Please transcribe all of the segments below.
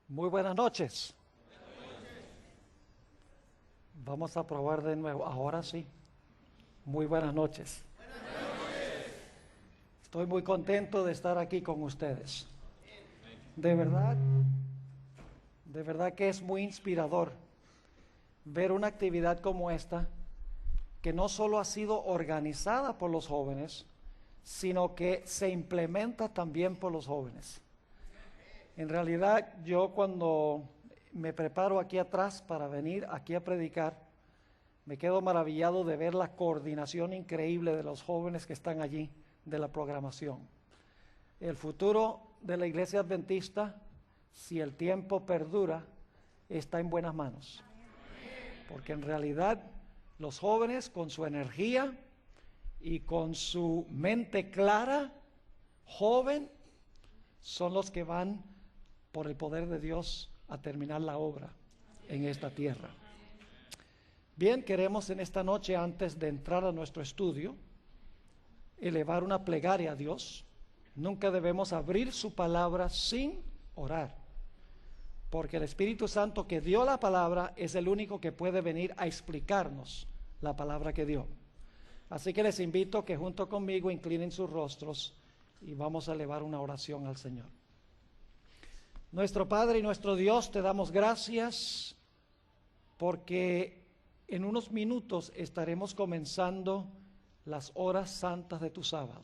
Muy buenas noches. Vamos a probar de nuevo. Ahora sí. Muy buenas noches. Estoy muy contento de estar aquí con ustedes. De verdad que es muy inspirador ver una actividad como esta, que no solo ha sido organizada por los jóvenes, sino que se implementa también por los jóvenes. En realidad, yo cuando me preparo aquí atrás para venir aquí a predicar, me quedo maravillado de ver la coordinación increíble de los jóvenes que están allí, de la programación. El futuro de la Iglesia Adventista, si el tiempo perdura, está en buenas manos. Porque en realidad los jóvenes, con su energía y con su mente clara, joven, son los que van por el poder de Dios a terminar la obra en esta tierra. Bien, queremos en esta noche, antes de entrar a nuestro estudio, elevar una plegaria a Dios. Nunca debemos abrir su palabra sin orar, porque el Espíritu Santo que dio la palabra es el único que puede venir a explicarnos la palabra que dio. Así que les invito que junto conmigo inclinen sus rostros y vamos a elevar una oración al Señor. Nuestro Padre y nuestro Dios, te damos gracias porque en unos minutos estaremos comenzando las horas santas de tu sábado.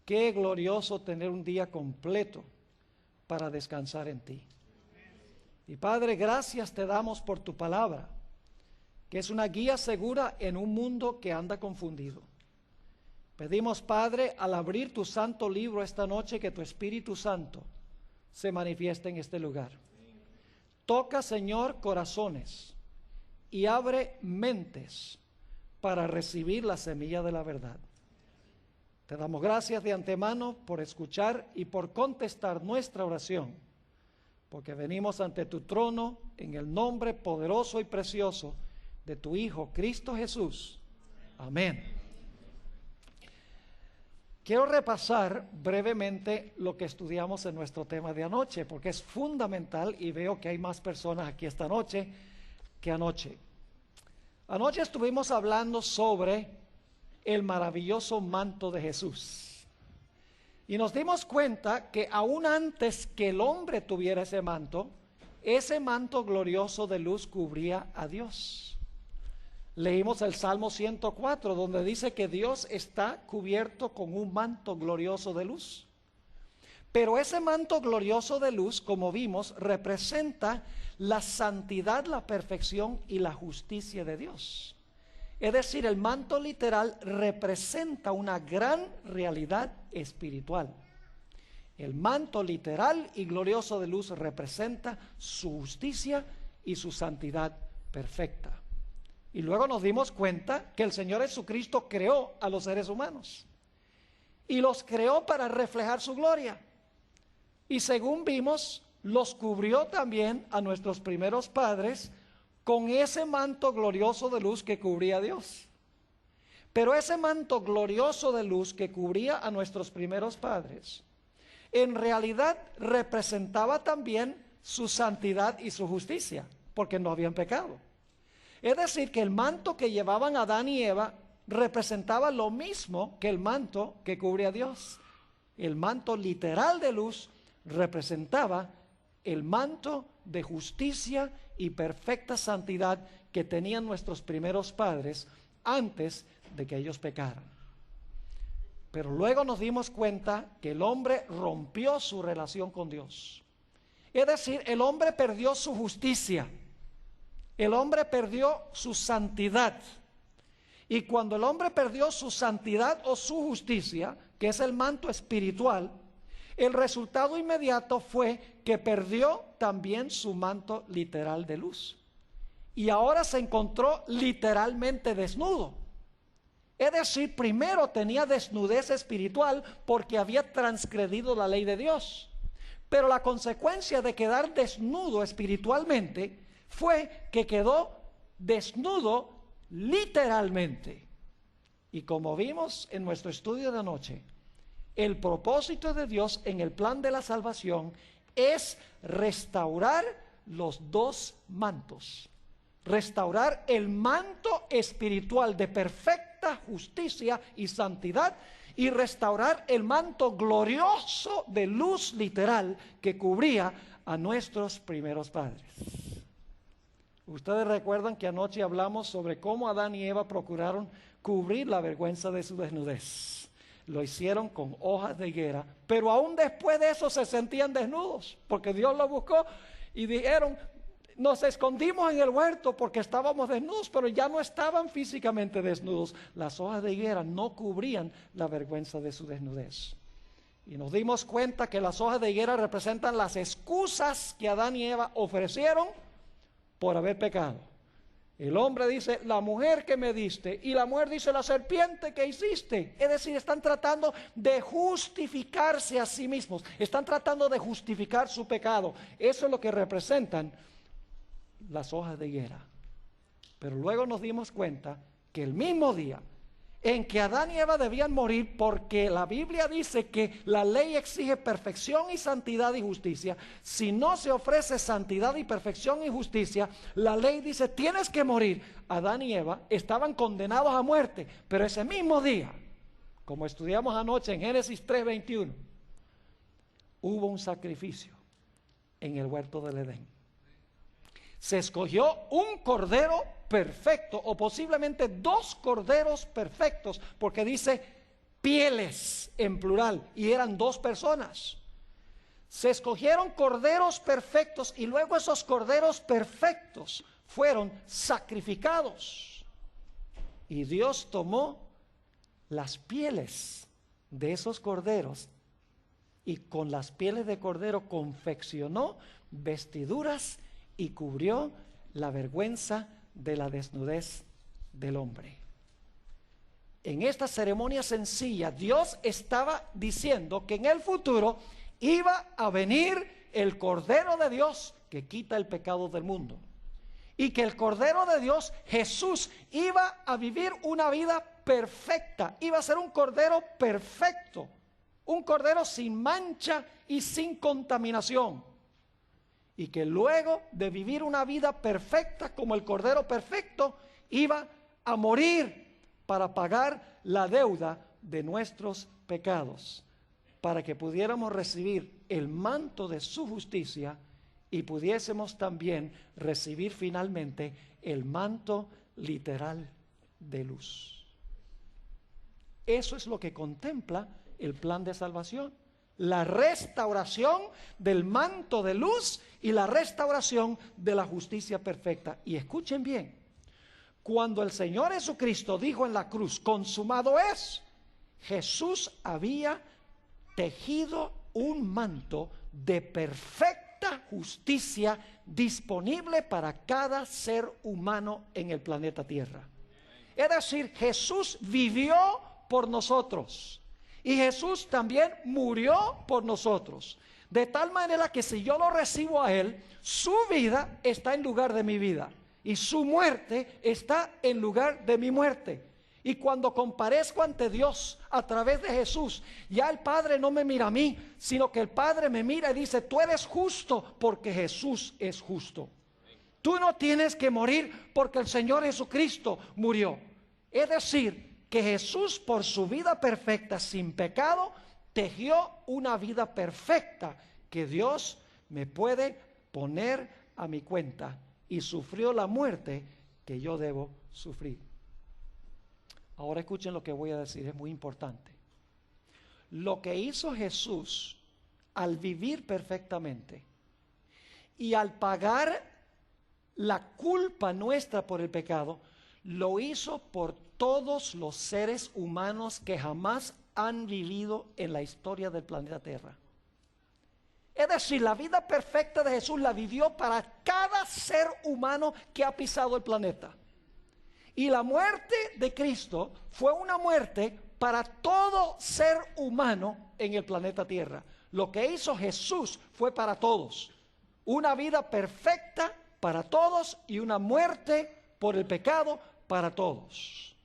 Qué glorioso tener un día completo para descansar en ti. Y Padre, gracias te damos por tu palabra, que es una guía segura en un mundo que anda confundido. Pedimos, Padre, al abrir tu santo libro esta noche, que tu Espíritu Santo se manifieste en este lugar. Toca, Señor, corazones y abre mentes para recibir la semilla de la verdad. Te damos gracias de antemano por escuchar y por contestar nuestra oración, porque venimos ante tu trono en el nombre poderoso y precioso de tu Hijo, Cristo Jesús. Amén. Quiero repasar brevemente lo que estudiamos en nuestro tema de anoche, porque es fundamental y veo que hay más personas aquí esta noche que anoche. Anoche estuvimos hablando sobre el maravilloso manto de Jesús. Y nos dimos cuenta que aún antes que el hombre tuviera ese manto glorioso de luz cubría a Dios. Leímos el Salmo 104, donde dice que Dios está cubierto con un manto glorioso de luz. Pero ese manto glorioso de luz, como vimos, representa la santidad, la perfección y la justicia de Dios. Es decir, el manto literal representa una gran realidad espiritual. El manto literal y glorioso de luz representa su justicia y su santidad perfecta. Y luego nos dimos cuenta que el Señor Jesucristo creó a los seres humanos y los creó para reflejar su gloria. Y según vimos, los cubrió también a nuestros primeros padres con ese manto glorioso de luz que cubría a Dios. Pero ese manto glorioso de luz que cubría a nuestros primeros padres, en realidad representaba también su santidad y su justicia, porque no habían pecado. Es decir, que el manto que llevaban Adán y Eva representaba lo mismo que el manto que cubre a Dios. El manto literal de luz representaba el manto de justicia y perfecta santidad que tenían nuestros primeros padres antes de que ellos pecaran. Pero luego nos dimos cuenta que el hombre rompió su relación con Dios. Es decir, el hombre perdió su justicia. El hombre perdió su santidad. Y cuando el hombre perdió su santidad o su justicia, que es el manto espiritual, el resultado inmediato fue que perdió también su manto literal de luz. Y ahora se encontró literalmente desnudo. Es decir, primero tenía desnudez espiritual porque había transgredido la ley de Dios. Pero la consecuencia de quedar desnudo espiritualmente fue que quedó desnudo literalmente. Y como vimos en nuestro estudio de anoche, el propósito de Dios en el plan de la salvación es restaurar los dos mantos. Restaurar el manto espiritual de perfecta justicia y santidad, y restaurar el manto glorioso de luz literal que cubría a nuestros primeros padres. Ustedes recuerdan que anoche hablamos sobre cómo Adán y Eva procuraron cubrir la vergüenza de su desnudez. Lo hicieron con hojas de higuera, pero aún después de eso se sentían desnudos, porque Dios los buscó y dijeron: nos escondimos en el huerto porque estábamos desnudos, pero ya no estaban físicamente desnudos. Las hojas de higuera no cubrían la vergüenza de su desnudez. Y nos dimos cuenta que las hojas de higuera representan las excusas que Adán y Eva ofrecieron por haber pecado. El hombre dice: la mujer que me diste, y la mujer dice: la serpiente que hiciste. Es decir, están tratando de justificarse a sí mismos, están tratando de justificar su pecado. Eso es lo que representan las hojas de higuera. Pero luego nos dimos cuenta que el mismo día en que Adán y Eva debían morir, porque la Biblia dice que la ley exige perfección y santidad y justicia, si no se ofrece santidad y perfección y justicia, la ley dice: tienes que morir. Adán y Eva estaban condenados a muerte, pero ese mismo día, como estudiamos anoche en Génesis 3:21, hubo un sacrificio en el huerto del Edén. Se escogió un cordero perfecto, o posiblemente dos corderos perfectos, porque dice pieles en plural, y eran dos personas. Se escogieron corderos perfectos, y luego esos corderos perfectos fueron sacrificados. Y Dios tomó las pieles de esos corderos, y con las pieles de cordero confeccionó vestiduras y cubrió la vergüenza de la desnudez del hombre. En esta ceremonia sencilla, Dios estaba diciendo que en el futuro iba a venir el Cordero de Dios que quita el pecado del mundo, y que el Cordero de Dios, Jesús, iba a vivir una vida perfecta, iba a ser un Cordero perfecto, un Cordero sin mancha y sin contaminación. Y que luego de vivir una vida perfecta como el Cordero perfecto, iba a morir para pagar la deuda de nuestros pecados, para que pudiéramos recibir el manto de su justicia y pudiésemos también recibir finalmente el manto literal de luz. Eso es lo que contempla el plan de salvación: la restauración del manto de luz y la restauración de la justicia perfecta. Y escuchen bien, cuando el Señor Jesucristo dijo en la cruz: consumado es, Jesús había tejido un manto de perfecta justicia disponible para cada ser humano en el planeta Tierra. Es decir, Jesús vivió por nosotros. Y Jesús también murió por nosotros, de tal manera que si yo lo recibo a Él, su vida está en lugar de mi vida, y su muerte está en lugar de mi muerte. Y cuando comparezco ante Dios a través de Jesús, ya el Padre no me mira a mí, sino que el Padre me mira y dice: tú eres justo porque Jesús es justo. Tú no tienes que morir porque el Señor Jesucristo murió. Es decir, que Jesús, por su vida perfecta sin pecado, tejió una vida perfecta que Dios me puede poner a mi cuenta, y sufrió la muerte que yo debo sufrir. Ahora escuchen lo que voy a decir, es muy importante. Lo que hizo Jesús al vivir perfectamente y al pagar la culpa nuestra por el pecado, lo hizo por todos los seres humanos que jamás han vivido en la historia del planeta Tierra. Es decir, la vida perfecta de Jesús la vivió para cada ser humano que ha pisado el planeta. Y la muerte de Cristo fue una muerte para todo ser humano en el planeta Tierra. Lo que hizo Jesús fue para todos. Una vida perfecta para todos y una muerte por el pecado para todos.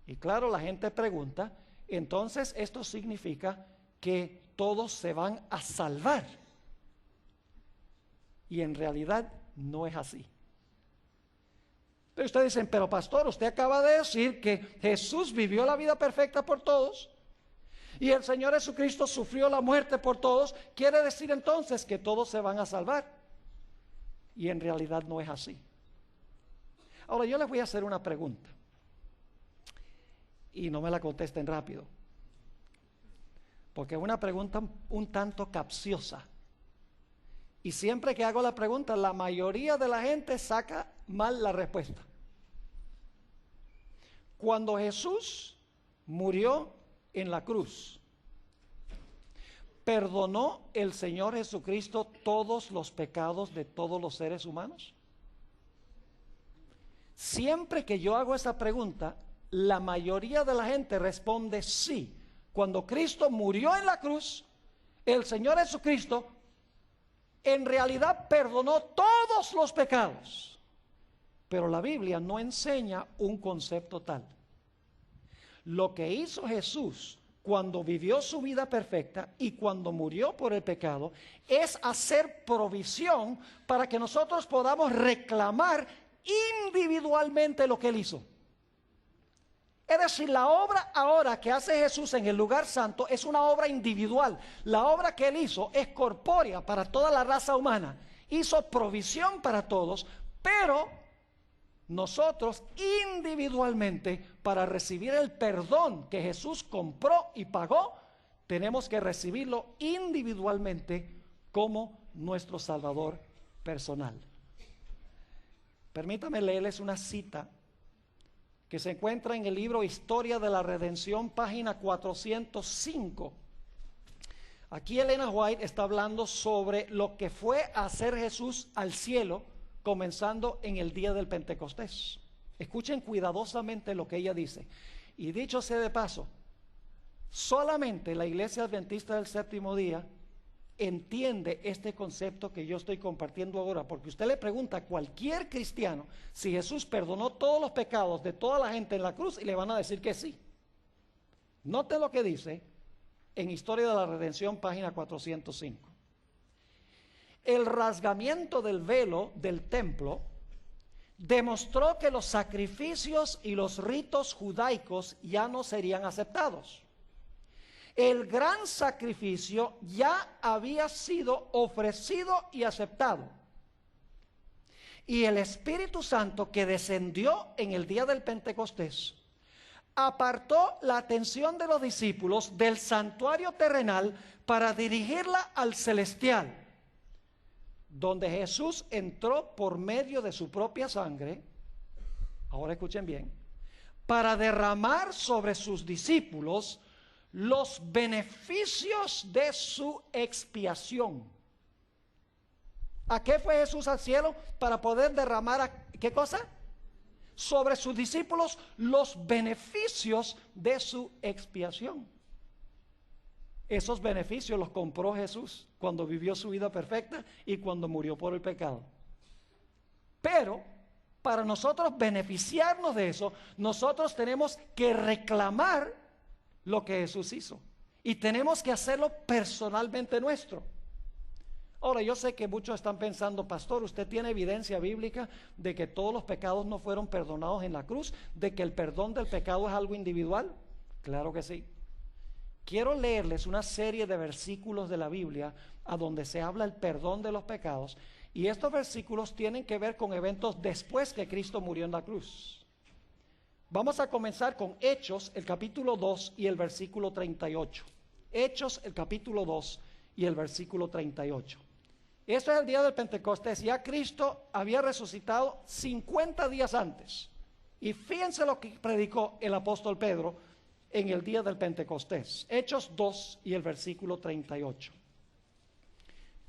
Y claro, la gente pregunta: entonces esto significa que todos se van a salvar. Y en realidad no es así. Entonces ustedes dicen, pero pastor, usted acaba de decir que Jesús vivió la vida perfecta por todos y el Señor Jesucristo sufrió la muerte por todos. Quiere decir entonces que todos se van a salvar. Y en realidad no es así. Ahora yo les voy a hacer una pregunta. Y no me la contesten rápido. Porque es una pregunta un tanto capciosa. Y siempre que hago la pregunta, la mayoría de la gente saca mal la respuesta. Cuando Jesús murió en la cruz, ¿perdonó el Señor Jesucristo todos los pecados de todos los seres humanos? Siempre que yo hago esa pregunta, la mayoría de la gente responde sí. Cuando Cristo murió en la cruz, el Señor Jesucristo en realidad perdonó todos los pecados. Pero la Biblia no enseña un concepto tal. Lo que hizo Jesús cuando vivió su vida perfecta y cuando murió por el pecado es hacer provisión para que nosotros podamos reclamar individualmente lo que Él hizo. Es decir, la obra ahora que hace Jesús en el lugar santo es una obra individual. La obra que Él hizo es corpórea para toda la raza humana. Hizo provisión para todos, pero nosotros individualmente, para recibir el perdón que Jesús compró y pagó, tenemos que recibirlo individualmente como nuestro Salvador personal. Permítame leerles una cita que se encuentra en el libro Historia de la Redención, página 405. Aquí Elena White está hablando sobre lo que fue a hacer Jesús al cielo, comenzando en el día del Pentecostés. Escuchen cuidadosamente lo que ella dice. Y dicho sea de paso, solamente la Iglesia Adventista del Séptimo Día entiende este concepto que yo estoy compartiendo ahora, porque usted le pregunta a cualquier cristiano si Jesús perdonó todos los pecados de toda la gente en la cruz y le van a decir que sí. Note lo que dice en Historia de la Redención, página 405. El rasgamiento del velo del templo demostró que los sacrificios y los ritos judaicos ya no serían aceptados. El gran sacrificio ya había sido ofrecido y aceptado. Y el Espíritu Santo que descendió en el día del Pentecostés apartó la atención de los discípulos del santuario terrenal para dirigirla al celestial, donde Jesús entró por medio de su propia sangre, ahora escuchen bien, para derramar sobre sus discípulos los beneficios de su expiación. ¿A qué fue Jesús al cielo? Para poder derramar, ¿qué cosa? Sobre sus discípulos los beneficios de su expiación. Esos beneficios los compró Jesús cuando vivió su vida perfecta y cuando murió por el pecado. Pero para nosotros beneficiarnos de eso, nosotros tenemos que reclamar lo que Jesús hizo y tenemos que hacerlo personalmente nuestro. Ahora, yo sé que muchos están pensando, pastor, ¿usted tiene evidencia bíblica de que todos los pecados no fueron perdonados en la cruz? ¿De que el perdón del pecado es algo individual? Claro que sí. Quiero leerles una serie de versículos de la Biblia a donde se habla el perdón de los pecados, y estos versículos tienen que ver con eventos después que Cristo murió en la cruz. Vamos a comenzar con Hechos, el capítulo 2 y el versículo 38. Hechos, el capítulo 2 y el versículo 38. Esto es el día del Pentecostés. Ya Cristo había resucitado 50 días antes. Y fíjense lo que predicó el apóstol Pedro en el día del Pentecostés. Hechos 2 y el versículo 38.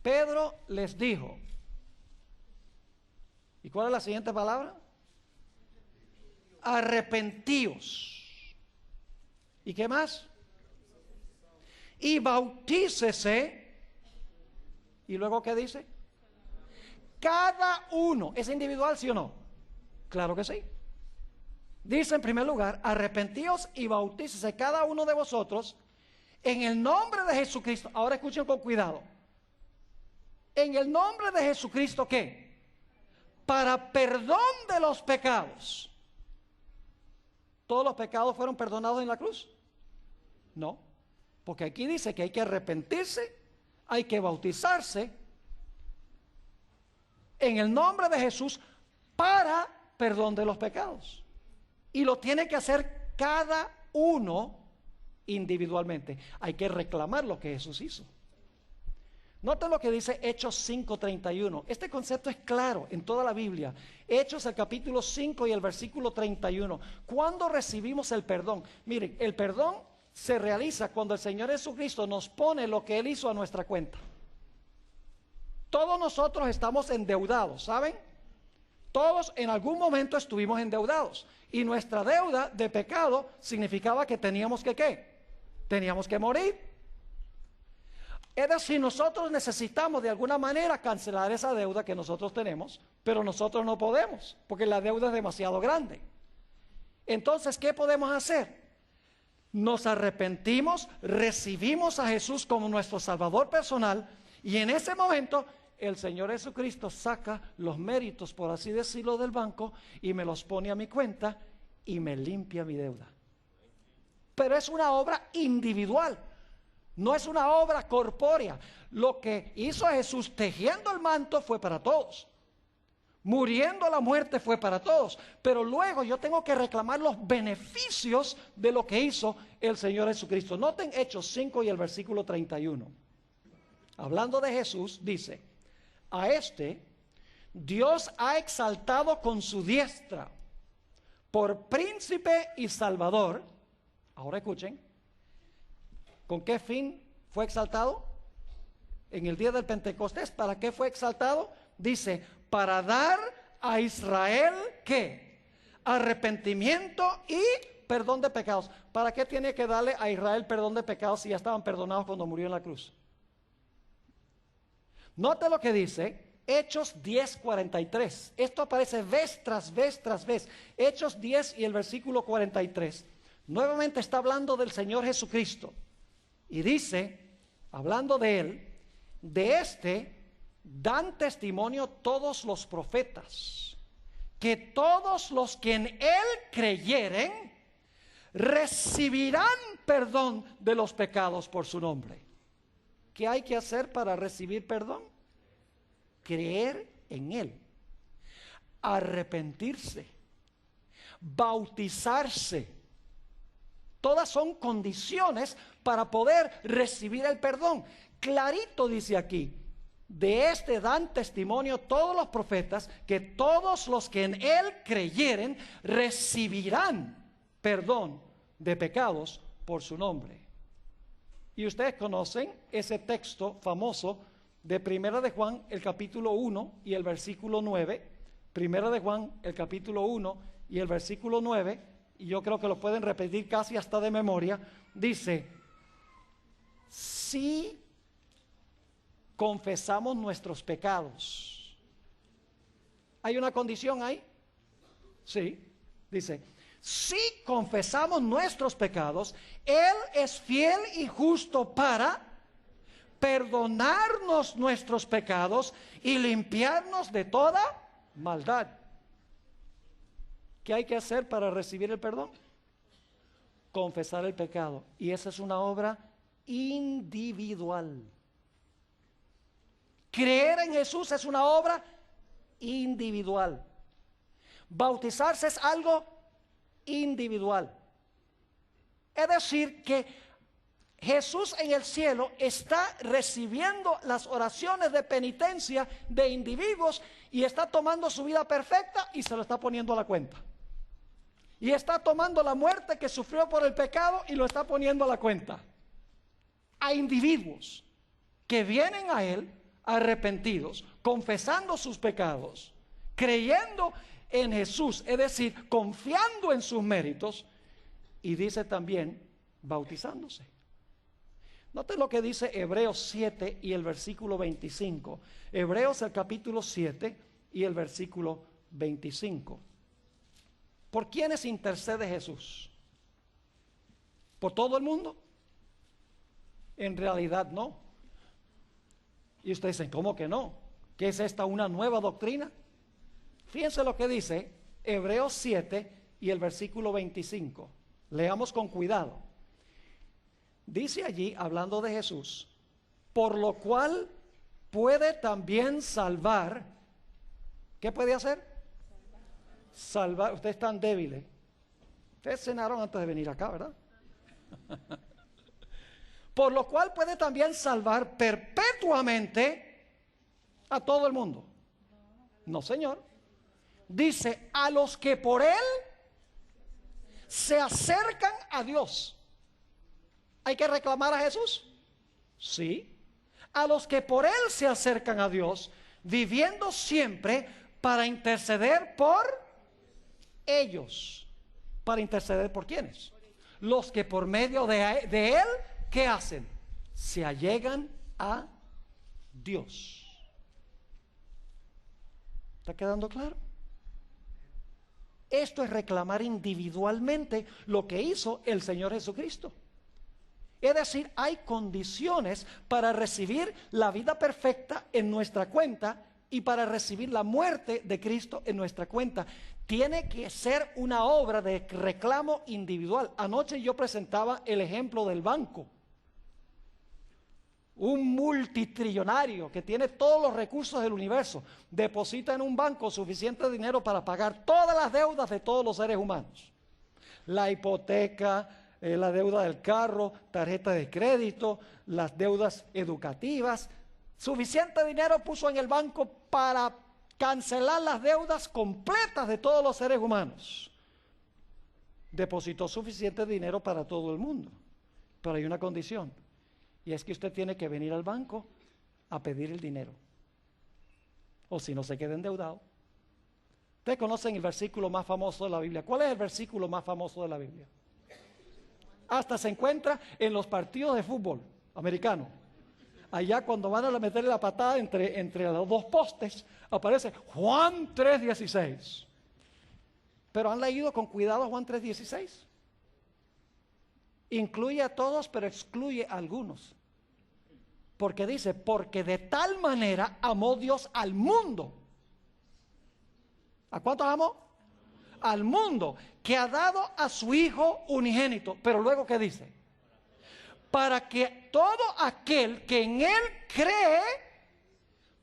Pedro les dijo, ¿y cuál es la siguiente palabra? Arrepentíos. ¿Y qué más? Y bautícese. ¿Y luego qué dice? Cada uno. ¿Es individual, sí o no? Claro que sí. Dice en primer lugar, arrepentíos y bautícese cada uno de vosotros en el nombre de Jesucristo. Ahora escuchen con cuidado. En el nombre de Jesucristo, ¿qué? Para perdón de los pecados. ¿Todos los pecados fueron perdonados en la cruz? No, porque aquí dice que hay que arrepentirse, hay que bautizarse en el nombre de Jesús para perdón de los pecados. Y lo tiene que hacer cada uno individualmente. Hay que reclamar lo que Jesús hizo. Noten lo que dice Hechos 5:31. Este concepto es claro en toda la Biblia. Hechos el capítulo 5 y el versículo 31. ¿Cuándo recibimos el perdón? Miren, el perdón se realiza cuando el Señor Jesucristo nos pone lo que Él hizo a nuestra cuenta. Todos nosotros estamos endeudados, ¿saben? Todos en algún momento estuvimos endeudados. Y nuestra deuda de pecado significaba que teníamos que ¿qué? Teníamos que morir. Es decir, nosotros necesitamos de alguna manera cancelar esa deuda que nosotros tenemos, pero nosotros no podemos, porque la deuda es demasiado grande. Entonces, ¿qué podemos hacer? Nos arrepentimos, recibimos a Jesús como nuestro Salvador personal, y en ese momento el Señor Jesucristo saca los méritos, por así decirlo, del banco y me los pone a mi cuenta y me limpia mi deuda. Pero es una obra individual. No es una obra corpórea. Lo que hizo Jesús tejiendo el manto fue para todos. Muriendo la muerte fue para todos. Pero luego yo tengo que reclamar los beneficios de lo que hizo el Señor Jesucristo. Noten Hechos 5 y el versículo 31. Hablando de Jesús, dice: a este Dios ha exaltado con su diestra por príncipe y salvador. Ahora escuchen. ¿Con qué fin fue exaltado? En el día del Pentecostés, ¿para qué fue exaltado? Dice, para dar a Israel, ¿qué? Arrepentimiento y perdón de pecados. ¿Para qué tiene que darle a Israel perdón de pecados si ya estaban perdonados cuando murió en la cruz? Note lo que dice Hechos 10:43. Esto aparece vez tras vez tras vez. Hechos 10 y el versículo 43. Nuevamente está hablando del Señor Jesucristo. Y dice, hablando de Él, de este dan testimonio todos los profetas, que todos los que en Él creyeren recibirán perdón de los pecados por su nombre. ¿Qué hay que hacer para recibir perdón? Creer en Él, arrepentirse, bautizarse. Todas son condiciones para poder recibir el perdón. Clarito dice aquí, de este dan testimonio todos los profetas, que todos los que en Él creyeren recibirán perdón de pecados por su nombre. Y ustedes conocen ese texto famoso de Primera de Juan, el capítulo 1 y el versículo 9. Primera de Juan, el capítulo 1 y el versículo 9. Y yo creo que lo pueden repetir casi hasta de memoria. Dice, si confesamos nuestros pecados. ¿Hay una condición ahí? Sí, dice, si confesamos nuestros pecados, Él es fiel y justo para perdonarnos nuestros pecados y limpiarnos de toda maldad. ¿Qué hay que hacer para recibir el perdón? Confesar el pecado. Y esa es una obra individual. Creer en Jesús es una obra individual. Bautizarse es algo individual. Es decir, que Jesús en el cielo está recibiendo las oraciones de penitencia de individuos y está tomando su vida perfecta y se lo está poniendo a la cuenta. Y está tomando la muerte que sufrió por el pecado y lo está poniendo a la cuenta. A individuos que vienen a Él arrepentidos, confesando sus pecados, creyendo en Jesús, es decir, confiando en sus méritos, y dice también bautizándose. Noten lo que dice Hebreos 7 y el versículo 25. Hebreos el capítulo 7 y el versículo 25. ¿Por quiénes intercede Jesús? ¿Por todo el mundo? En realidad no. Y ustedes dicen, ¿cómo que no? ¿Qué es esta, una nueva doctrina? Fíjense lo que dice Hebreos 7 y el versículo 25. Leamos con cuidado. Dice allí, hablando de Jesús, por lo cual puede también salvar. ¿Qué puede hacer? Salvar. Ustedes están débiles. Ustedes cenaron antes de venir acá, ¿verdad? Por lo cual puede también salvar perpetuamente a todo el mundo. No, señor. Dice, a los que por él se acercan a Dios. ¿Hay que reclamar a Jesús? Sí. A los que por él se acercan a Dios, viviendo siempre para interceder por ellos. ¿Para interceder por quiénes? Los que por medio de él, ¿qué hacen? Se allegan a Dios. ¿Está quedando claro? Esto es reclamar individualmente lo que hizo el Señor Jesucristo. Es decir, hay condiciones para recibir la vida perfecta en nuestra cuenta y para recibir la muerte de Cristo en nuestra cuenta. Tiene que ser una obra de reclamo individual. Anoche yo presentaba el ejemplo del banco. Un multitrillonario que tiene todos los recursos del universo deposita en un banco suficiente dinero para pagar todas las deudas de todos los seres humanos. La hipoteca, la deuda del carro, tarjeta de crédito, las deudas educativas. Suficiente dinero puso en el banco para cancelar las deudas completas de todos los seres humanos. Depositó suficiente dinero para todo el mundo. Pero hay una condición. Y es que usted tiene que venir al banco a pedir el dinero. O si no, se queda endeudado. Ustedes conocen el versículo más famoso de la Biblia. ¿Cuál es el versículo más famoso de la Biblia? Hasta se encuentra en los partidos de fútbol americano. Allá cuando van a meterle la patada entre los dos postes, aparece Juan 3:16. Pero han leído con cuidado Juan 3:16. Incluye a todos, pero excluye a algunos. Porque dice, porque de tal manera amó Dios al mundo. ¿A cuántos amó? Al mundo, que ha dado a su Hijo unigénito. Pero luego, ¿qué dice? Para que todo aquel que en él cree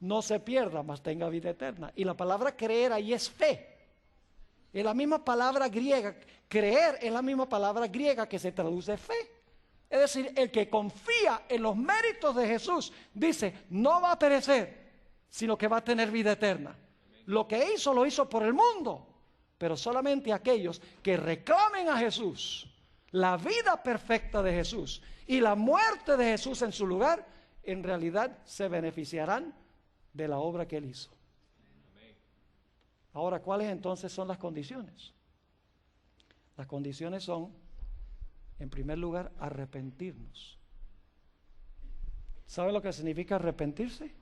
no se pierda, mas tenga vida eterna. Y la palabra creer ahí es fe. Es la misma palabra griega. Creer es la misma palabra griega que se traduce fe. Es decir, el que confía en los méritos de Jesús, dice, no va a perecer, sino que va a tener vida eterna. Lo que hizo, lo hizo por el mundo. Pero solamente aquellos que reclamen a Jesús, la vida perfecta de Jesús y la muerte de Jesús en su lugar, en realidad se beneficiarán de la obra que él hizo. Ahora, ¿cuáles entonces son las condiciones? Las condiciones son, en primer lugar, arrepentirnos. ¿Sabe lo que significa arrepentirse?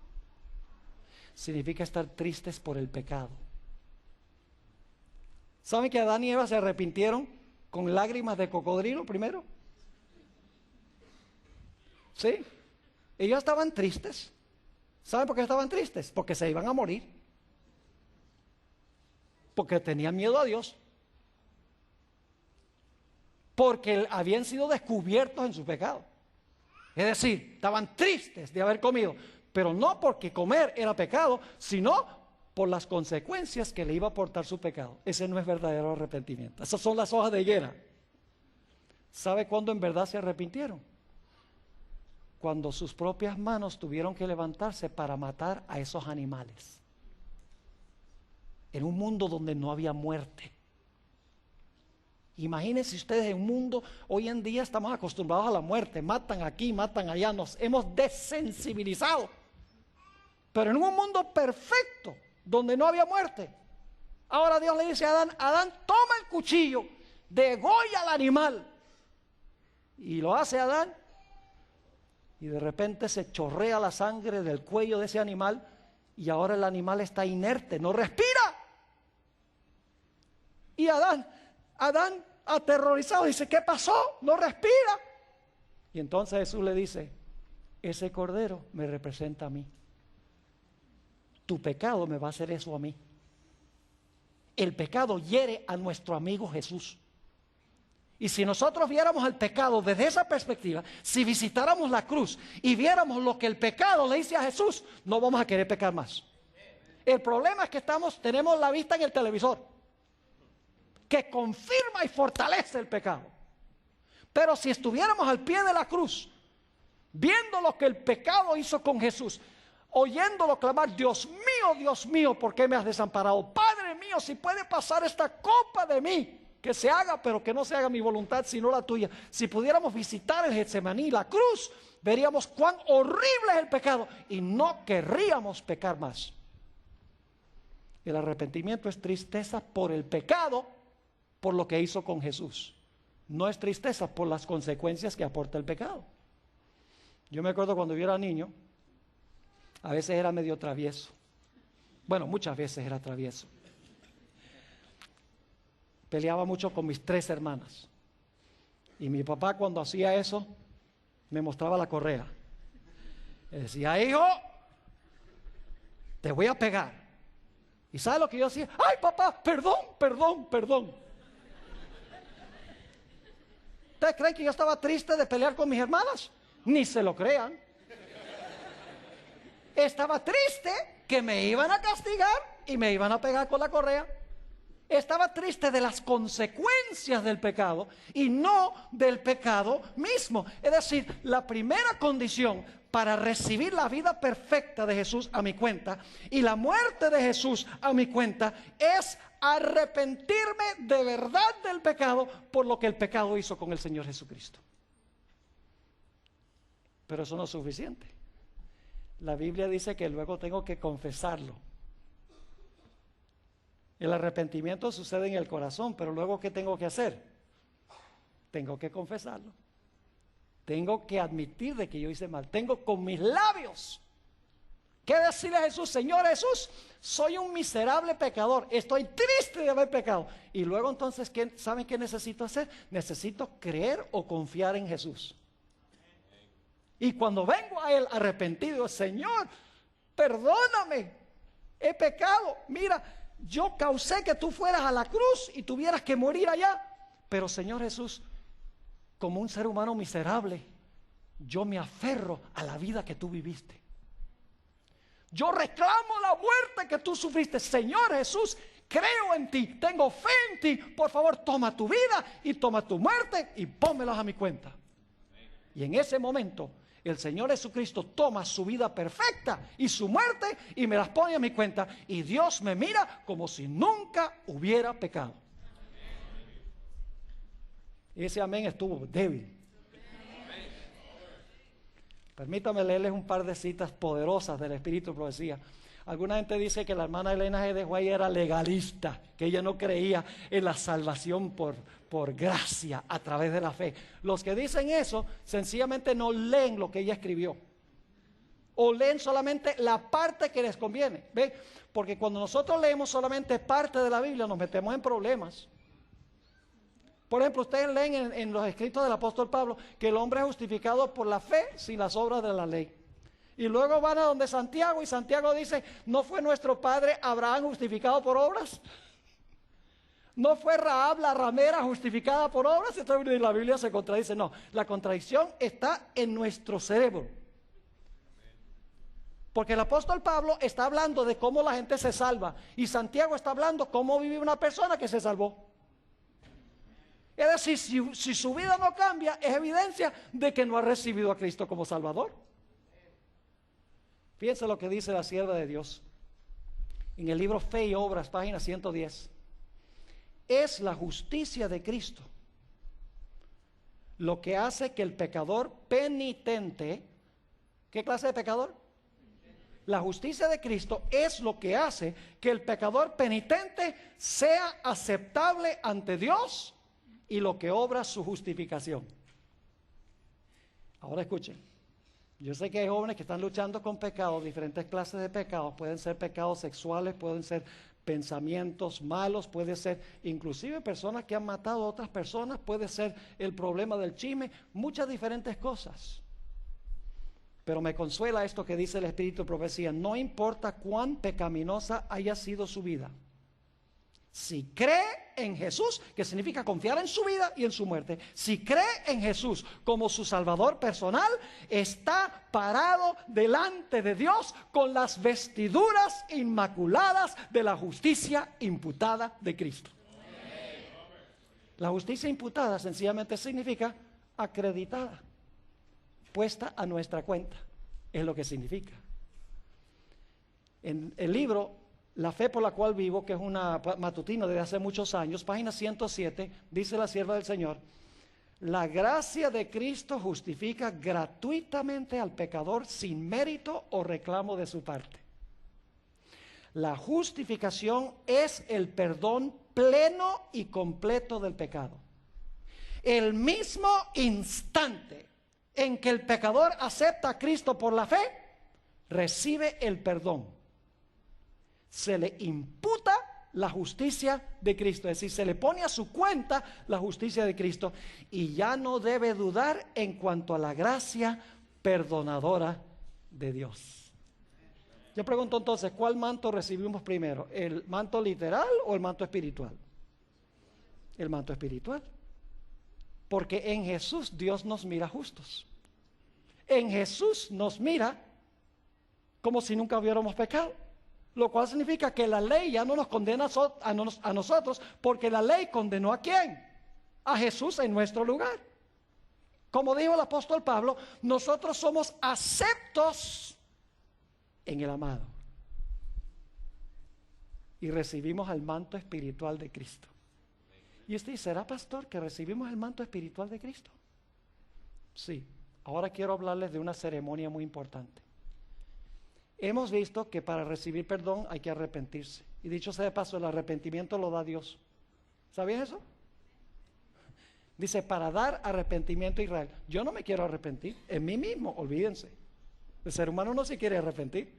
Significa estar tristes por el pecado. ¿Saben que Adán y Eva se arrepintieron con lágrimas de cocodrilo primero? ¿Sí? Ellos estaban tristes. ¿Saben por qué estaban tristes? Porque se iban a morir. Porque tenían miedo a Dios. Porque habían sido descubiertos en su pecado. Es decir, estaban tristes de haber comido, pero no porque comer era pecado, sino por las consecuencias que le iba a aportar su pecado. Ese no es verdadero arrepentimiento. Esas son las hojas de higuera. ¿Sabe cuándo en verdad se arrepintieron? Cuando sus propias manos tuvieron que levantarse para matar a esos animales. En un mundo donde no había muerte. Imagínense ustedes en un mundo, hoy en día estamos acostumbrados a la muerte, matan aquí, matan allá, nos hemos desensibilizado. Pero en un mundo perfecto, donde no había muerte, ahora Dios le dice a Adán, Adán, toma el cuchillo, degolla al animal. Y lo hace Adán, y de repente se chorrea la sangre del cuello de ese animal, y ahora el animal está inerte, no respira. Y Adán aterrorizado dice, ¿qué pasó? No respira. Y entonces Jesús le dice, ese cordero me representa a mí. Tu pecado me va a hacer eso a mí. El pecado hiere a nuestro amigo Jesús. Y si nosotros viéramos el pecado desde esa perspectiva, si visitáramos la cruz y viéramos lo que el pecado le dice a Jesús, no vamos a querer pecar más. El problema es que tenemos la vista en el televisor, que confirma y fortalece el pecado. Pero si estuviéramos al pie de la cruz, viendo lo que el pecado hizo con Jesús, oyéndolo clamar, Dios mío, ¿por qué me has desamparado? Padre mío, si puede pasar esta copa de mí, que se haga, pero que no se haga mi voluntad, sino la tuya. Si pudiéramos visitar el Getsemaní, la cruz, veríamos cuán horrible es el pecado y no querríamos pecar más. El arrepentimiento es tristeza por el pecado, por lo que hizo con Jesús. No es tristeza por las consecuencias que aporta el pecado. Yo me acuerdo cuando yo era niño, a veces era medio travieso. Bueno, muchas veces era travieso. Peleaba mucho con mis 3 hermanas. Y mi papá, cuando hacía eso, me mostraba la correa. Me decía, hijo, te voy a pegar. ¿Y sabe lo que yo hacía? Ay, papá, perdón. ¿Ustedes creen que yo estaba triste de pelear con mis hermanas? Ni se lo crean. Estaba triste que me iban a castigar y me iban a pegar con la correa. Estaba triste de las consecuencias del pecado y no del pecado mismo. Es decir, la primera condición para recibir la vida perfecta de Jesús a mi cuenta y la muerte de Jesús a mi cuenta es arrepentirme de verdad del pecado por lo que el pecado hizo con el Señor Jesucristo. Pero eso no es suficiente. La Biblia dice que luego tengo que confesarlo. El arrepentimiento sucede en el corazón, pero luego ¿qué tengo que hacer? Tengo que confesarlo. Tengo que admitir de que yo hice mal. Tengo con mis labios que decirle a Jesús, Señor Jesús, soy un miserable pecador, estoy triste de haber pecado. Y luego entonces, ¿saben qué necesito hacer? Necesito creer o confiar en Jesús. Y cuando vengo a Él arrepentido, Señor, perdóname, he pecado, mira, yo causé que tú fueras a la cruz y tuvieras que morir allá. Pero Señor Jesús, como un ser humano miserable, yo me aferro a la vida que tú viviste. Yo reclamo la muerte que tú sufriste. Señor Jesús, creo en ti, tengo fe en ti. Por favor, toma tu vida y toma tu muerte y pónmelas a mi cuenta. Y en ese momento, el Señor Jesucristo toma su vida perfecta y su muerte y me las pone a mi cuenta. Y Dios me mira como si nunca hubiera pecado. Ese amén estuvo débil. Permítame leerles un par de citas poderosas del Espíritu de Profecía. Alguna gente dice que la hermana Elena G. de White era legalista, que ella no creía en la salvación por gracia a través de la fe. Los que dicen eso sencillamente no leen lo que ella escribió, o leen solamente la parte que les conviene. ¿Ve? Porque cuando nosotros leemos solamente parte de la Biblia nos metemos en problemas. Por ejemplo, ustedes leen en los escritos del apóstol Pablo que el hombre es justificado por la fe sin las obras de la ley. Y luego van a donde Santiago y Santiago dice, ¿no fue nuestro padre Abraham justificado por obras? ¿No fue Rahab la ramera justificada por obras? Entonces la Biblia se contradice. No, la contradicción está en nuestro cerebro. Porque el apóstol Pablo está hablando de cómo la gente se salva y Santiago está hablando cómo vive una persona que se salvó. Es decir, si su vida no cambia, es evidencia de que no ha recibido a Cristo como Salvador. Fíjense lo que dice la sierva de Dios en el libro Fe y Obras, página 110. Es la justicia de Cristo lo que hace que el pecador penitente, ¿qué clase de pecador? La justicia de Cristo es lo que hace que el pecador penitente sea aceptable ante Dios y lo que obra su justificación. Ahora escuchen, yo sé que hay jóvenes que están luchando con pecados, diferentes clases de pecados, pueden ser pecados sexuales, pueden ser pensamientos malos, puede ser inclusive personas que han matado a otras personas, puede ser el problema del chisme, muchas diferentes cosas. Pero me consuela esto que dice el Espíritu de Profecía: no importa cuán pecaminosa haya sido su vida, si cree en Jesús, que significa confiar en su vida y en su muerte, si cree en Jesús como su Salvador personal, está parado delante de Dios con las vestiduras inmaculadas de la justicia imputada de Cristo. La justicia imputada sencillamente significa acreditada, puesta a nuestra cuenta, es lo que significa. En el libro La fe por la cual vivo, que es una matutino desde hace muchos años, página 107, dice la sierva del Señor: la gracia de Cristo justifica gratuitamente al pecador sin mérito o reclamo de su parte. La justificación es el perdón pleno y completo del pecado. El mismo instante en que el pecador acepta a Cristo por la fe, recibe el perdón. Se le imputa la justicia de Cristo, es decir, se le pone a su cuenta la justicia de Cristo, y ya no debe dudar en cuanto a la gracia perdonadora de Dios. Yo pregunto entonces, ¿cuál manto recibimos primero? ¿El manto literal o el manto espiritual? El manto espiritual. Porque en Jesús Dios nos mira justos. En Jesús nos mira como si nunca hubiéramos pecado. Lo cual significa que la ley ya no nos condena a nosotros, porque la ley condenó ¿a quién? A Jesús en nuestro lugar. Como dijo el apóstol Pablo, nosotros somos aceptos en el amado. Y recibimos el manto espiritual de Cristo. Y usted dice, ¿será, pastor, que recibimos el manto espiritual de Cristo? Sí. Ahora quiero hablarles de una ceremonia muy importante. Hemos visto que para recibir perdón hay que arrepentirse. Y dicho sea de paso, el arrepentimiento lo da Dios. ¿Sabían eso? Dice, para dar arrepentimiento a Israel. Yo no me quiero arrepentir, en mí mismo, olvídense. El ser humano no se quiere arrepentir.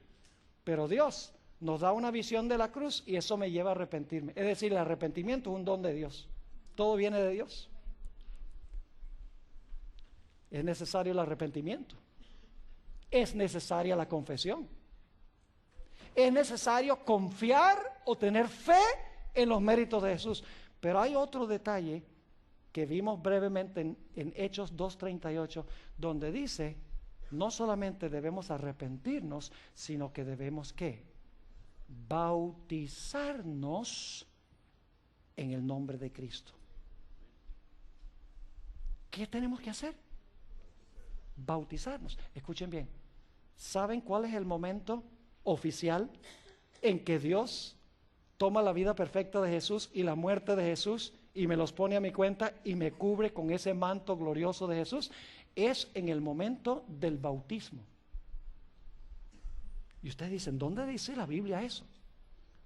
Pero Dios nos da una visión de la cruz y eso me lleva a arrepentirme. Es decir, el arrepentimiento es un don de Dios. Todo viene de Dios. Es necesario el arrepentimiento. Es necesaria la confesión. Es necesario confiar o tener fe en los méritos de Jesús. Pero hay otro detalle que vimos brevemente en Hechos 2:38, donde dice, no solamente debemos arrepentirnos, sino que debemos ¿qué? Bautizarnos en el nombre de Cristo. ¿Qué tenemos que hacer? Bautizarnos. Escuchen bien. ¿Saben cuál es el momento oficial en que Dios toma la vida perfecta de Jesús y la muerte de Jesús y me los pone a mi cuenta y me cubre con ese manto glorioso de Jesús? Es en el momento del bautismo. Y ustedes dicen, ¿dónde dice la Biblia eso?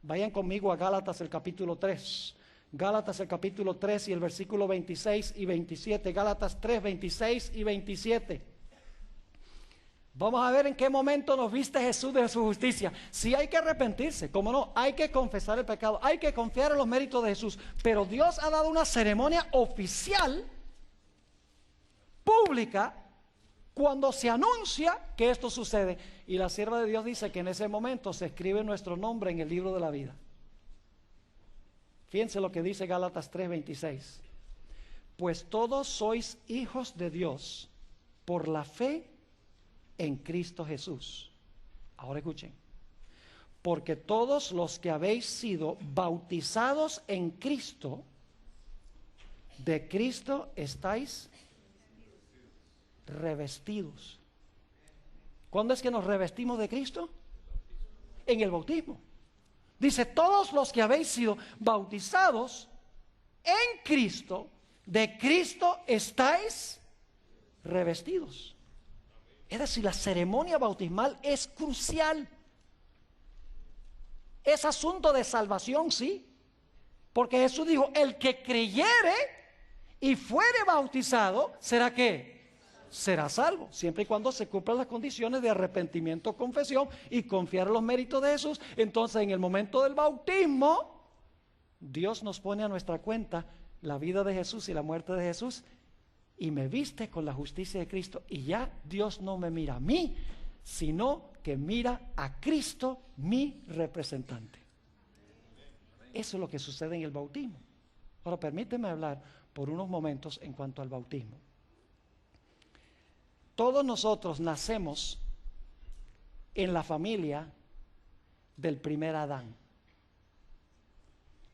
Vayan conmigo a Gálatas el capítulo 3. Gálatas el capítulo 3 y el versículo 26 y 27. Gálatas 3, 26 y 27. Vamos a ver en qué momento nos viste Jesús de su justicia. Sí, hay que arrepentirse, cómo no, hay que confesar el pecado, hay que confiar en los méritos de Jesús. Pero Dios ha dado una ceremonia oficial, pública, cuando se anuncia que esto sucede. Y la sierva de Dios dice que en ese momento se escribe nuestro nombre en el libro de la vida. Fíjense lo que dice Gálatas 3:26. Pues todos sois hijos de Dios por la fe en Cristo Jesús. Ahora escuchen. Porque todos los que habéis sido bautizados en Cristo, de Cristo estáis revestidos. ¿Cuándo es que nos revestimos de Cristo? En el bautismo. Dice, todos los que habéis sido bautizados en Cristo, de Cristo estáis revestidos. Es decir, la ceremonia bautismal es crucial. Es asunto de salvación, sí. Porque Jesús dijo, el que creyere y fuere bautizado, ¿será qué? Será salvo, siempre y cuando se cumplan las condiciones de arrepentimiento, confesión y confiar en los méritos de Jesús. Entonces, en el momento del bautismo, Dios nos pone a nuestra cuenta la vida de Jesús y la muerte de Jesús, y me viste con la justicia de Cristo, y ya Dios no me mira a mí, sino que mira a Cristo, mi representante. Eso es lo que sucede en el bautismo. Ahora permíteme hablar por unos momentos en cuanto al bautismo. Todos nosotros nacemos en la familia del primer Adán.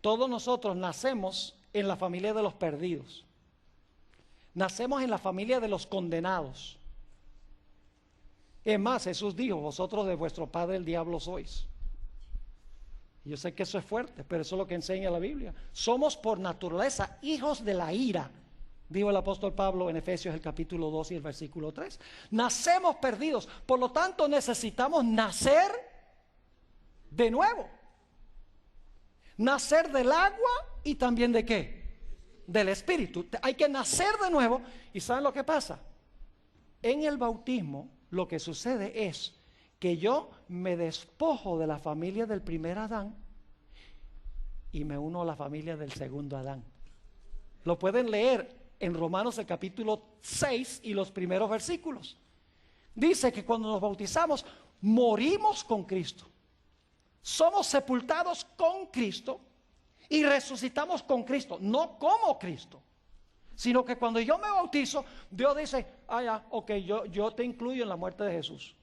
Todos nosotros nacemos en la familia de los perdidos. Nacemos en la familia de los condenados. Es más, Jesús dijo, vosotros de vuestro padre el diablo sois. Yo sé que eso es fuerte, pero eso es lo que enseña la Biblia. Somos por naturaleza hijos de la ira, dijo el apóstol Pablo en Efesios el capítulo 2 y el versículo 3. Nacemos perdidos, por lo tanto necesitamos nacer de nuevo. Nacer del agua y también ¿de qué? Del Espíritu. Hay que nacer de nuevo. ¿Y saben lo que pasa? En el bautismo lo que sucede es que yo me despojo de la familia del primer Adán y me uno a la familia del segundo Adán. Lo pueden leer en Romanos el capítulo 6 y los primeros versículos. Dice que cuando nos bautizamos morimos con Cristo, somos sepultados con Cristo y resucitamos con Cristo, no como Cristo, sino que cuando yo me bautizo, Dios dice, yo te incluyo en la muerte de Jesús.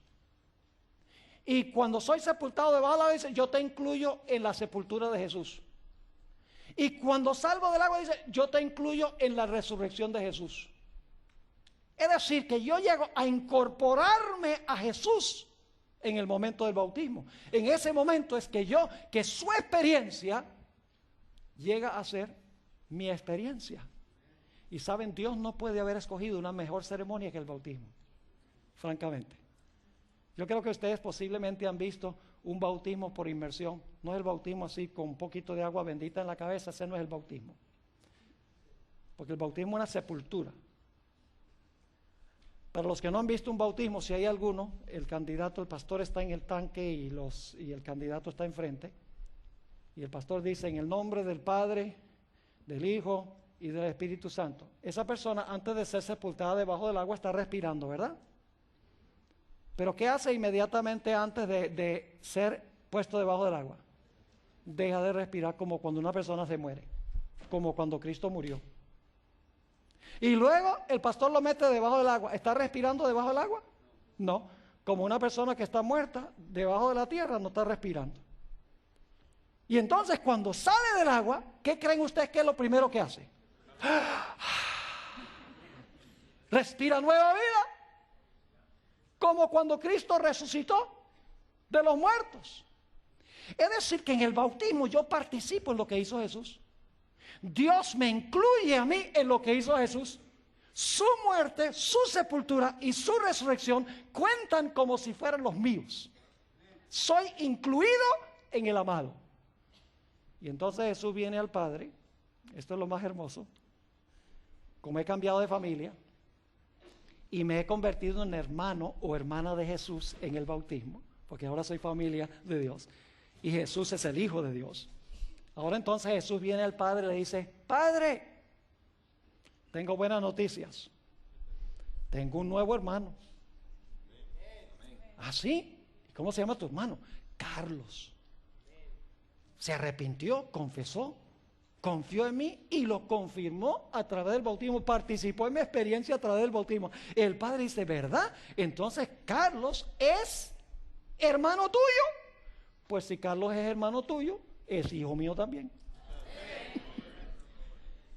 Y cuando soy sepultado debajo del agua, dice, yo te incluyo en la sepultura de Jesús. Y cuando salgo del agua, dice, yo te incluyo en la resurrección de Jesús. Es decir, que yo llego a incorporarme a Jesús en el momento del bautismo. En ese momento es que su experiencia llega a ser mi experiencia. Y saben, Dios no puede haber escogido una mejor ceremonia que el bautismo, francamente. Yo creo que ustedes posiblemente han visto un bautismo por inmersión. No es el bautismo así con un poquito de agua bendita en la cabeza, ese no es el bautismo. Porque el bautismo es una sepultura. Para los que no han visto un bautismo, si hay alguno, el pastor está en el tanque y el candidato está enfrente. Y el pastor dice, en el nombre del Padre, del Hijo y del Espíritu Santo. Esa persona, antes de ser sepultada debajo del agua, está respirando, ¿verdad? Pero ¿qué hace inmediatamente antes de ser puesto debajo del agua? Deja de respirar, como cuando una persona se muere, como cuando Cristo murió. Y luego el pastor lo mete debajo del agua. ¿Está respirando debajo del agua? No. Como una persona que está muerta debajo de la tierra, no está respirando. Y entonces cuando sale del agua, ¿qué creen ustedes que es lo primero que hace? Respira nueva vida. Como cuando Cristo resucitó de los muertos. Es decir, que en el bautismo yo participo en lo que hizo Jesús. Dios me incluye a mí en lo que hizo Jesús. Su muerte, su sepultura y su resurrección cuentan como si fueran los míos. Soy incluido en el amado. Y entonces Jesús viene al Padre. Esto es lo más hermoso. Como he cambiado de familia y me he convertido en hermano o hermana de Jesús en el bautismo, porque ahora soy familia de Dios y Jesús es el Hijo de Dios. Ahora entonces Jesús viene al Padre y le dice, Padre, tengo buenas noticias. Tengo un nuevo hermano. ¿Ah, sí? ¿Cómo se llama tu hermano? Carlos. Se arrepintió, confesó, confió en mí y lo confirmó a través del bautismo. Participó en mi experiencia a través del bautismo. El Padre dice, ¿verdad? Entonces Carlos es hermano tuyo. Pues si Carlos es hermano tuyo, es hijo mío también.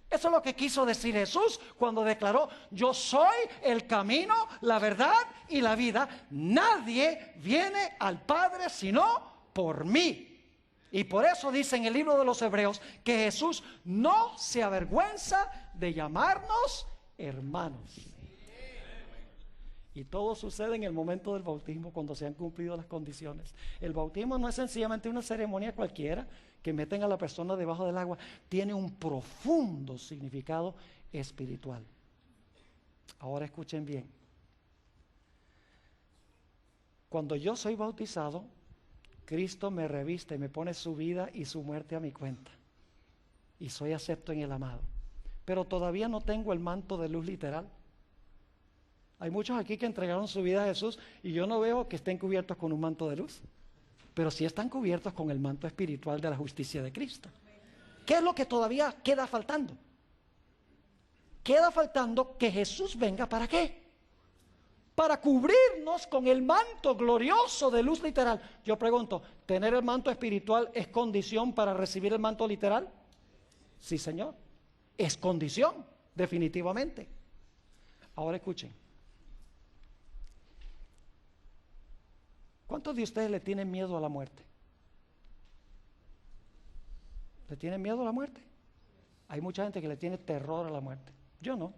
Eso es lo que quiso decir Jesús cuando declaró, yo soy el camino, la verdad y la vida. Nadie viene al Padre sino por mí. Y por eso dice en el libro de los Hebreos que Jesús no se avergüenza de llamarnos hermanos. Y todo sucede en el momento del bautismo, cuando se han cumplido las condiciones. El bautismo no es sencillamente una ceremonia cualquiera que meten a la persona debajo del agua. Tiene un profundo significado espiritual. Ahora escuchen bien. Cuando yo soy bautizado, Cristo me reviste, me pone su vida y su muerte a mi cuenta. Y soy acepto en el amado. pero todavía no tengo el manto de luz literal. Hay muchos aquí que entregaron su vida a Jesús y yo no veo que estén cubiertos con un manto de luz, pero sí están cubiertos con el manto espiritual de la justicia de Cristo. ¿Qué es lo que todavía queda faltando? Queda faltando que Jesús venga, ¿para qué? Para cubrirnos con el manto glorioso de luz literal. Yo pregunto, ¿tener el manto espiritual es condición para recibir el manto literal? Sí, Señor. Es condición, definitivamente. Ahora escuchen. ¿Cuántos de ustedes le tienen miedo a la muerte? ¿Le tienen miedo a la muerte? Hay mucha gente que le tiene terror a la muerte. Yo no.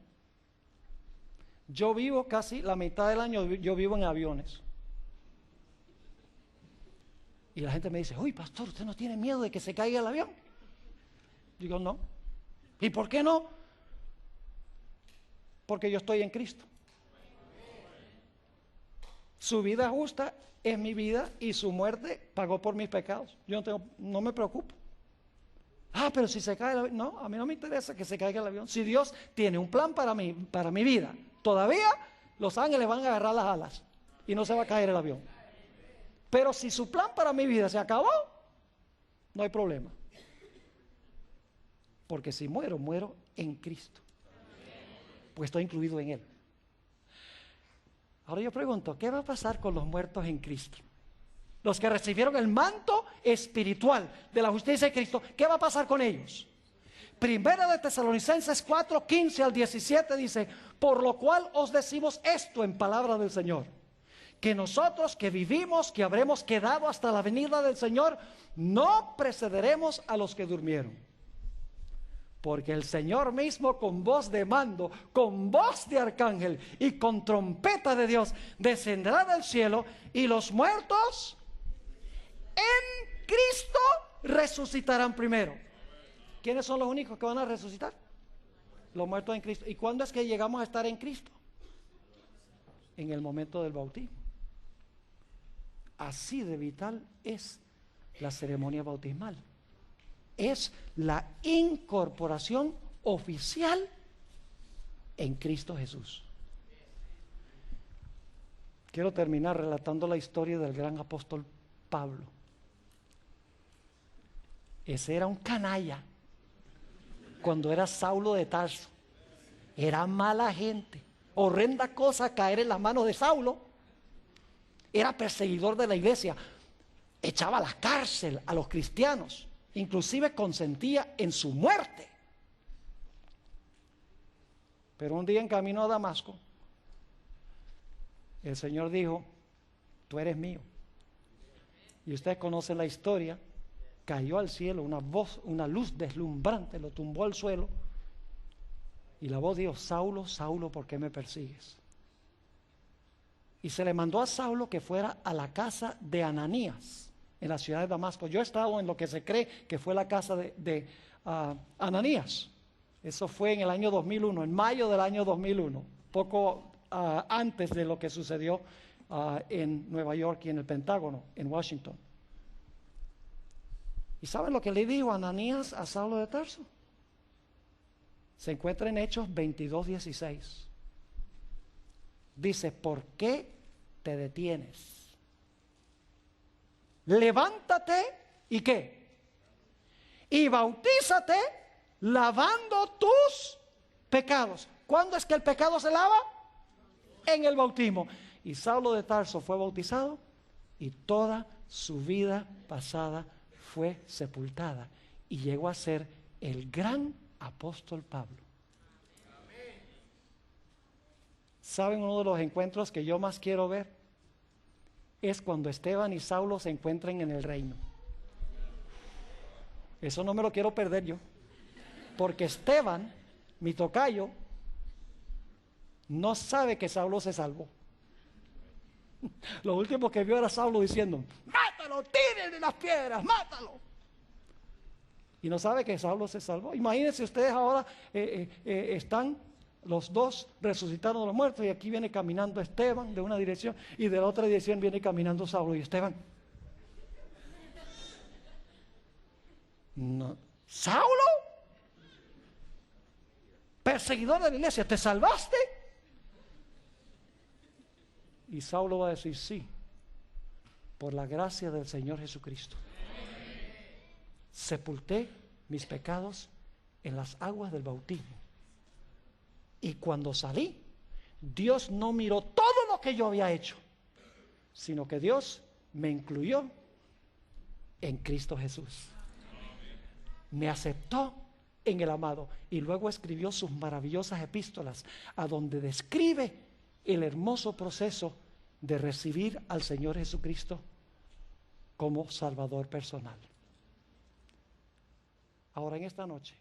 Yo vivo casi la mitad del año, yo vivo en aviones. Y la gente me dice, uy, pastor, ¿usted no tiene miedo de que se caiga el avión? Digo, no. ¿Y por qué no? Porque yo estoy en Cristo. Su vida justa es mi vida y su muerte pagó por mis pecados. Yo no me preocupo. Ah, pero si se cae el avión. No, a mí no me interesa que se caiga el avión. Si Dios tiene un plan para mi vida, todavía los ángeles van a agarrar las alas y no se va a caer el avión. Pero si su plan para mi vida se acabó, no hay problema. Porque si muero, muero en Cristo. Pues estoy incluido en Él. Ahora yo pregunto, ¿qué va a pasar con los muertos en Cristo? Los que recibieron el manto espiritual de la justicia de Cristo, ¿qué va a pasar con ellos? Primera de Tesalonicenses 4, 15 al 17 dice, por lo cual os decimos esto en palabra del Señor, que nosotros que vivimos, que habremos quedado hasta la venida del Señor, no precederemos a los que durmieron. Porque el Señor mismo con voz de mando, con voz de arcángel y con trompeta de Dios descenderá del cielo y los muertos en Cristo resucitarán primero. ¿Quiénes son los únicos que van a resucitar? Los muertos en Cristo. ¿Y cuándo es que llegamos a estar en Cristo? En el momento del bautismo. Así de vital es la ceremonia bautismal. Es la incorporación oficial en Cristo Jesús. Quiero terminar relatando la historia del gran apóstol Pablo. Ese era un canalla cuando era Saulo de Tarso. Era mala gente, horrenda cosa caer en las manos de Saulo. Era perseguidor de la iglesia, echaba a la cárcel a los cristianos. Inclusive consentía en su muerte. Pero un día en camino a Damasco, el Señor dijo, tú eres mío. Y ustedes conocen la historia, cayó al cielo una voz, una luz deslumbrante, lo tumbó al suelo. Y la voz dijo, Saulo, Saulo, ¿por qué me persigues? Y se le mandó a Saulo que fuera a la casa de Ananías, en la ciudad de Damasco. Yo he estado en lo que se cree que fue la casa de Ananías. Eso fue en el año 2001, en mayo del año 2001, poco antes de lo que sucedió en Nueva York y en el Pentágono, en Washington. ¿Y saben lo que le dijo Ananías a Saulo de Tarso? Se encuentra en Hechos 22:16. Dice, ¿por qué te detienes? Levántate y ¿qué? Y bautízate lavando tus pecados. ¿Cuándo es que el pecado se lava? En el bautismo. Y Saulo de Tarso fue bautizado y toda su vida pasada fue sepultada y llegó a ser el gran apóstol Pablo. ¿Saben uno de los encuentros que yo más quiero ver? Es cuando Esteban y Saulo se encuentren en el reino. Eso no me lo quiero perder yo, porque Esteban, mi tocayo, no sabe que Saulo se salvó. Lo último que vio era Saulo diciendo, mátalo, tírenle las piedras, mátalo. Y no sabe que Saulo se salvó. Imagínense ustedes ahora están los dos resucitaron de los muertos y aquí viene caminando Esteban de una dirección y de la otra dirección viene caminando Saulo y Esteban. No. ¿Saulo? perseguidor de la iglesia, ¿te salvaste? Y Saulo va a decir, sí, por la gracia del Señor Jesucristo. Sepulté mis pecados en las aguas del bautismo. Y cuando salí, Dios no miró todo lo que yo había hecho, sino que Dios me incluyó en Cristo Jesús. Me aceptó en el amado. Y luego escribió sus maravillosas epístolas, a donde describe el hermoso proceso de recibir al Señor Jesucristo como Salvador personal. Ahora, en esta noche,